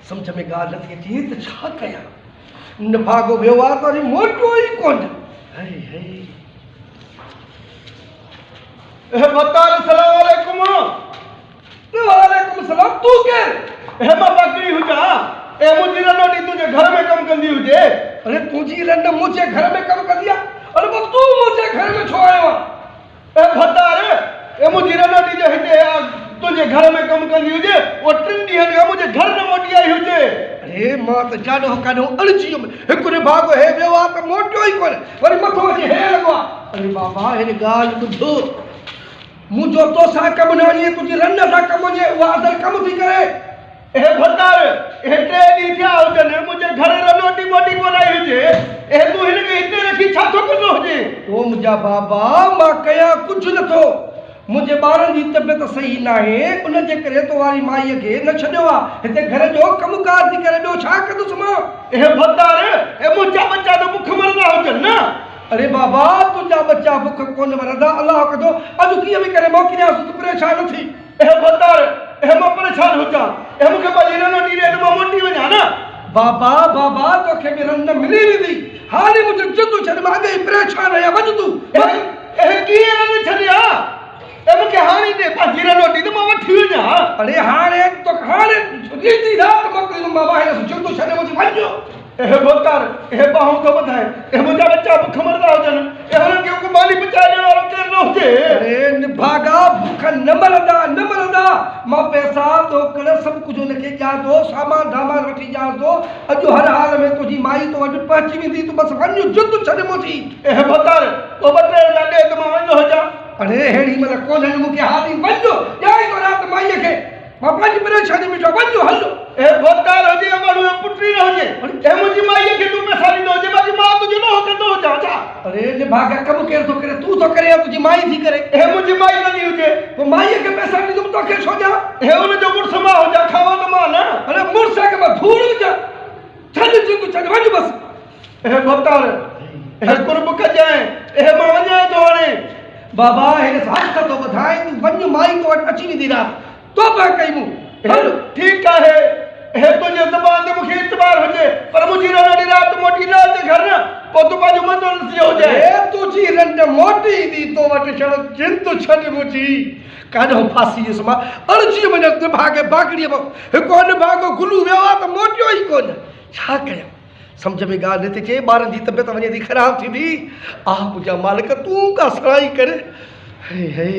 समझ में ॻाल्हि नथी अचे त छा कयां। निभागो वियो आहे त वरी मोटियो ई कोन। बतार सलाम वालेकुम। वालेकुम सलाम। तू केर? मां बकरी हुजा मुंहिंजी रनोटी तुंहिंजे घर में कमु कंदी हुजे। अरे तुंहिंजी रन मुंहिंजे घर में कमु कंदी आहे? अरे पोइ तूं मुंहिंजे घर में छो आयो आहे? बतार मुंहिंजी रनोटी जो हिते तुंहिंजे घर में कमु कंदी हुजे उहा 3 ॾींहंनि खां मुंहिंजे घर न मोटी आई हुजे। अरे मां त जाॾो काॾो अड़िजी वियुमि। हिकु निभागो हे वियो आहे त मोटियो ई कोन, वरी मथो अची हे लॻो आहे। अरे बाबा हिन ॻाल्हि ॿुधो, मुंहिंजो तोसां कमु न वञे, तुंहिंजी रन सां कमु वञे, उहा अदर कमु थी करे। भतार 3 ॾींहं थिया हुजनि मुंहिंजे घर रनोटी मोटी कोन आई हुजे, तूं हिनखे हिते रखी छा थो कंदो हुजे? ओ मुंहिंजा बाबा मां कयां कुझु नथो। मुंहिंजे ॿारनि जी तबियत सही न आहे, उनजे करे तो वारी माईअ खे न छॾियो आहे। हिते घर जो कमुकार थी करे ॿियो छा कंदुसि मां? भतार मुंहिंजा बच्चा त बुख मरंदा हुजनि न। अरे बाबा तुंहिंजा बच्चा बुख कोन मरंदा, अलाह कंदो। अॼु कीअं बि करे मोकिलियासीं, तूं परेशान न थी। भतार मां परेशान हुजां, मूंखे पंहिंजी रनोटी ॾे त मां मोटी वञा न। बाबा बाबा तोखे बि रन मिली वेंदी। हाणे मुंहिंजो जिद छॾ, मां अॻे ई परेशान आहियां। वञ तूं। कीअं रन छॾिया? मूंखे हाणे ॾे पंहिंजी रनोटी त मां वठी वञा। अरे हाणे रीति राति मोकिलींदुमि बाबा, हिन जिद छॾे मुंहिंजी वञो। भतार बाहूं थो ॿुधाए, मुंहिंजा बच्चा बुख मरंदा हुजनि, हुननि खे को माली पचाए ॾियण वारो केरु न हुजे। अरे निभागा बुख न मरंदा, न मरंदा। मां पैसा तोकड़ सभु कुझु हुनखे ॾियां थो, सामान दामान वठी ॾियां थो। अॼु हर हाल में तुंहिंजी माई तो वटि पहुची वेंदी, तूं बसि वञ, जिद छॾ मुंहिंजी। भतार पोइ 2-3 रुपया ॾे त मां वेंदो हुजां। अरे अहिड़ी महिल कोन्हनि मूंखे हाली। वञो ॾियाई थो राति माईअ खे, मां पंहिंजी परेशानी में छो। वञो हलो। भतार हुजे माण्हू पुटी न हुजे, मुंहिंजी माईअ खे तूं पैसा ॾींदो हुजे, बाक़ी मां तुंहिंजो न कंदो हुजां छा? अरे निभागा कमु केरु थो करे? तूं थो करे या तुंहिंजी माई थी करे? मुंहिंजी माई कंदी हुजे पोइ माईअ खे पैसा ॾींदुमि तोखे छो ॾियां? हुनजो मुड़ुसु मां हुजां, खावां त मां न। अरे मुड़ुस खे मां धूड़ विझां? छॾ जिद छॾ, वञ बसि। भतार कुर्ब कजांइ, मां वञां थो हाणे। बाबा हिन हथ थो ॿुधाए, तूं वञ, माई तो वटि अची वेंदी राति, तोबा कई मूं। हलो ठीकु आहे, तुंहिंजे ज़बान ते मूंखे इतबार हुजे, पर मुंहिंजी रनोटी राति मोटी न अचे घर न, पोइ तूं पंहिंजो मथो ॾिसी हुजे। तुंहिंजी रन मोटी ईंदी तो वटि, छॾ जिद छॾ मुंहिंजी। काॾो फासी वियुसि मां, अड़िजी वञसि निभागे बाकड़ीअ में। हिकु निभागो गुलू वियो आहे त मोटियो ई कोन। छा कयां सम्झ में ॻाल्हि नथी अचे। ॿारनि जी तबियत वञे थी ख़राबु थींदी। मुंहिंजा मालिक तूं का सड़ाई कर। हे